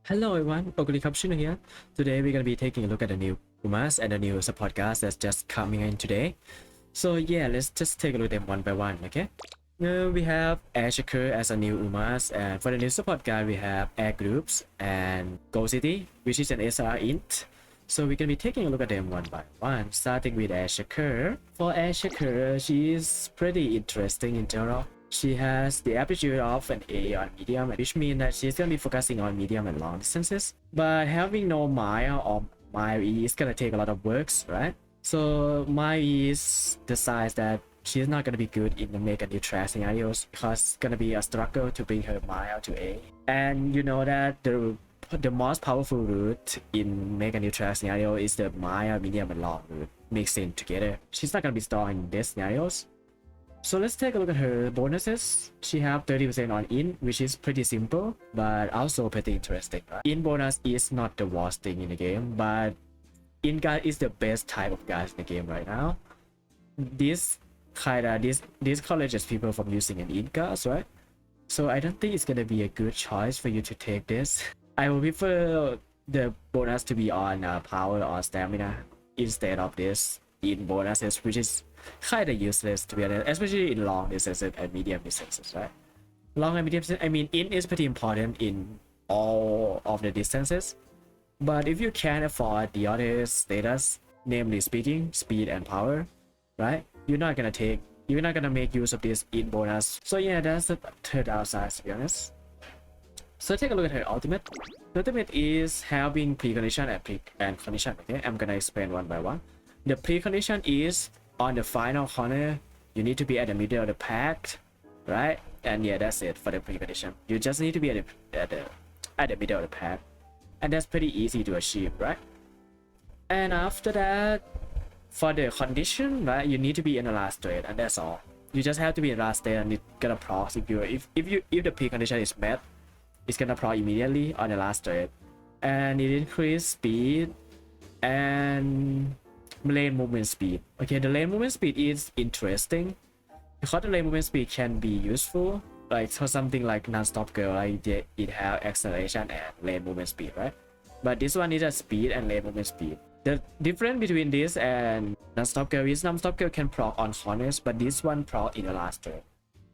Hello everyone, Oguri Cappuccino here. Today we're gonna be taking a look at the new Umas and the new support guards that's just coming in today. So yeah, let's just take a look at them one by one, okay? We have Aggro as a new Umas, and for the new support guard we have Air Groups and Gold City, which is an SR int. So we're gonna be taking a look at them one by one, starting with Aggro. For Aggro, she is pretty interesting in general. She has the aptitude of an A on medium, which means that she's gonna be focusing on medium and long distances. But having no mile or mile E is gonna take a lot of works, right? So mile E is the size that she's not gonna be good in the mega neutral scenarios because it's gonna be a struggle to bring her mile to A. And you know that the most powerful route in mega neutral scenario is the mile, medium, and long route mixing together. She's not gonna be strong in these scenarios. So let's take a look at her bonuses. She have 30% on in, which is pretty simple, but also pretty interesting. Right? In bonus is not the worst thing in the game, but in guard is the best type of guard in the game right now. This discourages people from using an in guard, right? So I don't think it's gonna be a good choice for you to take this. I would prefer the bonus to be on power or stamina instead of this in bonuses, which is kind of useless to be honest, especially in long distances and medium distances, right? Long and medium distance, I mean, in is pretty important in all of the distances, but if you can't afford the other status, namely speaking, speed and power, right? You're not gonna make use of this in bonus. So yeah, that's the third downside to be honest. So take a look at her ultimate. The ultimate is having precondition and condition. Okay, I'm gonna explain one by one. The precondition is on the final corner, you need to be at the middle of the pack, right? And yeah, that's it for the precondition. You just need to be at the middle of the pack, and that's pretty easy to achieve, right? And after that, for the condition, right, you need to be in the last trade, and that's all. You just have to be in the last trade, and it's gonna proc if the precondition is met, it's gonna proc immediately on the last trade, and it increase speed and lane movement speed. Okay, the lane movement speed is interesting because the lane movement speed can be useful, like for something like non-stop girl, like it have acceleration and lane movement speed, right? But this one is a speed and lane movement speed. The difference between this and non-stop girl is non-stop girl can proc on corners, but this one proc in the last turn.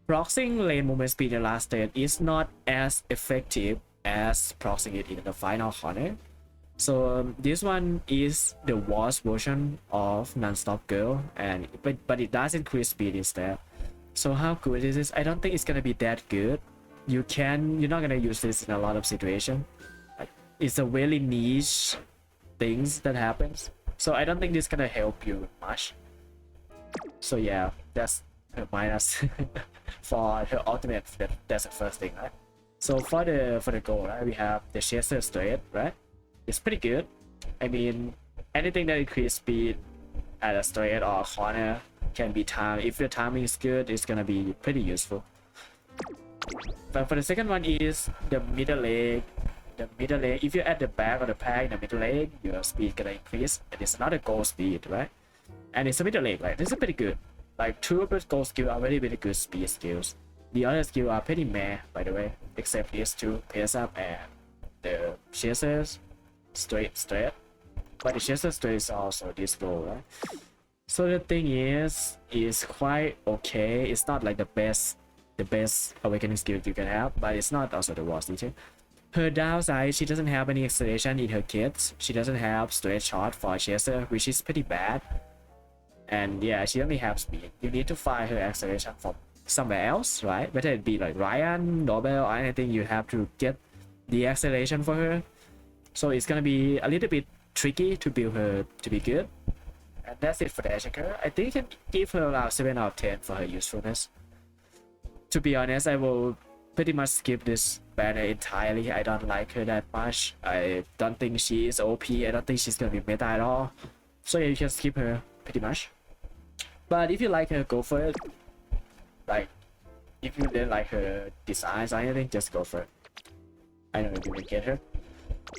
Proxing lane movement speed in the last turn is not as effective as proxing it in the final corner. So this one is the worst version of non-stop girl, and but it does increase speed instead. So how good is this? I don't think it's gonna be that good. You're not gonna use this in a lot of situations. Like, it's a really niche things that happens. So I don't think this gonna help you much. So yeah, that's her minus for her ultimate. That's the first thing, right? So for the goal, right, we have the chaser straight, right? It's pretty good. I mean, anything that increases speed at a straight or a corner can be timed. If the timing is good, it's gonna be pretty useful. But for the second one is the middle leg. The middle leg, if you're at the back of the pack in the middle leg, your speed gonna increase, and it's not a goal speed, right? And it's a middle leg, like this is pretty good. Like two of the goal skills are very good speed skills. The other skills are pretty meh, by the way, except these two, pace up and the chasers. Straight, but the chaser straight is also this goal, right? So the thing is quite okay. It's not like the best awakening skill you can have, but it's not also the worst either. Her downside, she doesn't have any acceleration in her kits. She doesn't have straight shot for a chaser, which is pretty bad. And yeah, she only has speed. You need to find her acceleration from somewhere else, right? Whether it be like Ryan, Nobel, or anything, you have to get the acceleration for her. So it's gonna be a little bit tricky to build her to be good. And that's it for the Azuki. I think you can give her around 7 out of 10 for her usefulness. To be honest, I will pretty much skip this banner entirely. I don't like her that much. I don't think she is OP. I don't think she's gonna be meta at all. So yeah, you can skip her pretty much. But if you like her, go for it. Like, if you didn't like her designs or anything, just go for it. I don't know if you will get her.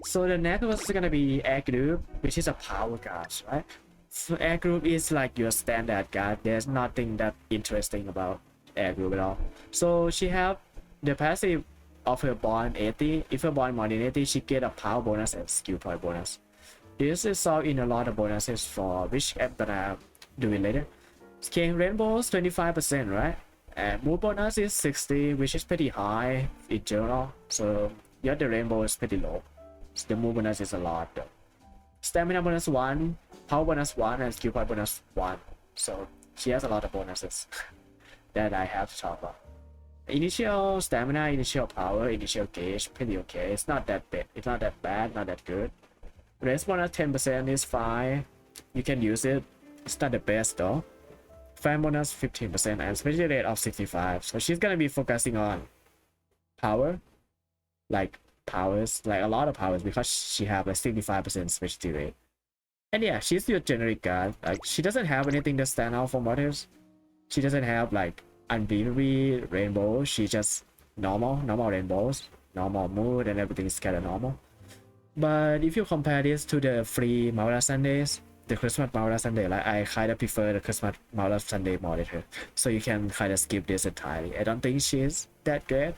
So the next was gonna be Air Group, which is a power guard, right? So Air Group is like your standard guard. There's nothing that interesting about Air Group at all. So she have the passive of her bond 80. If her bond more than 80, she get a power bonus and skill point bonus. This is all in a lot of bonuses for which I'm gonna do it later. Okay, rainbows 25%, right? And moon bonus is 60, which is pretty high in general. So yeah, the rainbow is pretty low. So the moon bonus is a lot though. Stamina bonus 1, power bonus 1, and skill point bonus 1. So she has a lot of bonuses that I have to talk about. Initial stamina, initial power, initial gauge, pretty okay. It's not that bad. It's not that bad, not that good. Race bonus 10% is fine. You can use it. It's not the best though. Fan bonus 15% and special rate of 65. So she's gonna be focusing on power, like powers, like a lot of powers, because she have a 65% specialty rate. And yeah, she's your generic guard. Like she doesn't have anything that stand out from others. She doesn't have like unbelievably rainbow. She just normal rainbows, normal mood, and everything is kind of normal. But if you compare this to the free Maura Sundays, the Christmas Maura Sunday, like I kind of prefer the Christmas Maura Sunday more than her. So you can kind of skip this entirely. I don't think she's that great.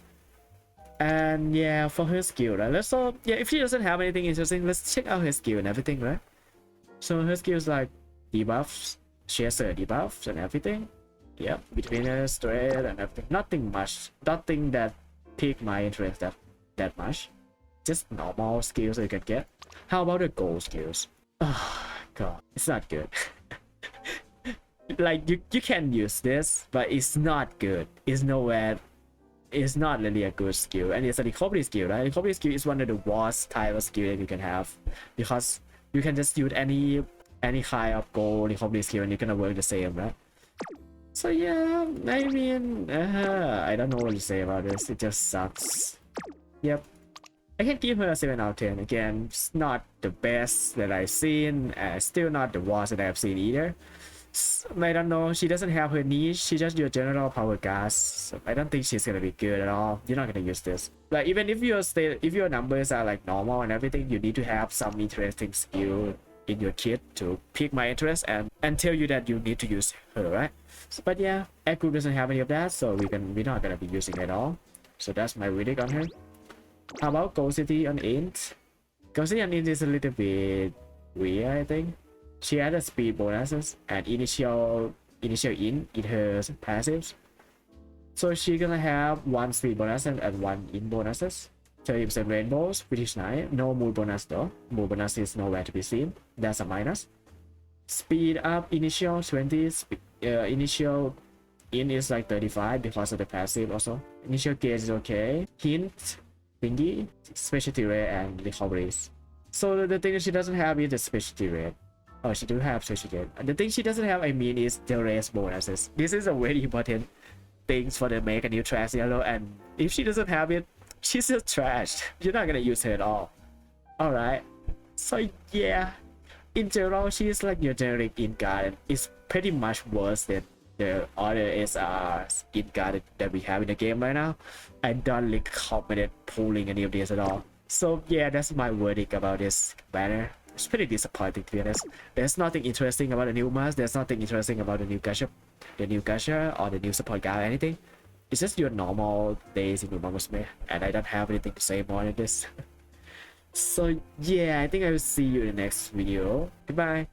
And yeah, for her skill, right? If she doesn't have anything interesting, let's check out her skill and everything, right? So her skills like debuffs, she has her debuffs and everything. Yep, between her straight and everything. Nothing much. Nothing that piqued my interest that much. Just normal skills you can get. How about the gold skills? Oh god, it's not good. Like you can use this, but it's not good. It's nowhere. It's not really a good skill, and it's a recovery skill, right? Recovery skill is one of the worst type of skill that you can have, because you can just use any kind of gold recovery skill and you're gonna work the same, right? So yeah, I mean, I don't know what to say about this. It just sucks. Yep. I can give her a 7 out of 10. Again, it's not the best that I've seen. Still not the worst that I've seen either. I don't know. She doesn't have her niche. She's just your general power gas. So I don't think she's gonna be good at all. You're not gonna use this. Like even if your numbers are like normal and everything, you need to have some interesting skill in your kit to pique my interest and tell you that you need to use her, right? So, but yeah, Aggro doesn't have any of that, so we're not gonna be using it at all. So that's my verdict on her. How about Gold City on Int? Gold City on Int is a little bit weird, I think. She had a speed bonuses and initial in her passives. So she's gonna have 1 speed bonus and 1 in bonuses. 30% rainbows, which is nice. No moon bonus though. Moon bonus is nowhere to be seen. That's a minus. Speed up initial 20. Initial in is like 35 because of the passive also. Initial gauge is okay. Hint thingy, specialty rate and recoveries. So the thing that she doesn't have is the specialty rate. Oh, she do have specialty rate. The thing she doesn't have, I mean, is the race bonuses. This is a very important thing for the make a new trash yellow, and if she doesn't have it, she's just trash. You're not gonna use her at all. Alright. So yeah. In general, she is like your generic in guard. It's pretty much worse than the other SR in guard that we have in the game right now. I don't recommend pulling any of these at all. So yeah, that's my verdict about this banner. It's pretty disappointing to be honest. There's nothing interesting about the new mask. There's nothing interesting about the new gacha, or the new support guy or anything. It's just your normal days in Umamusume, and I don't have anything to say more than this. So yeah, I think I will see you in the next video. Goodbye.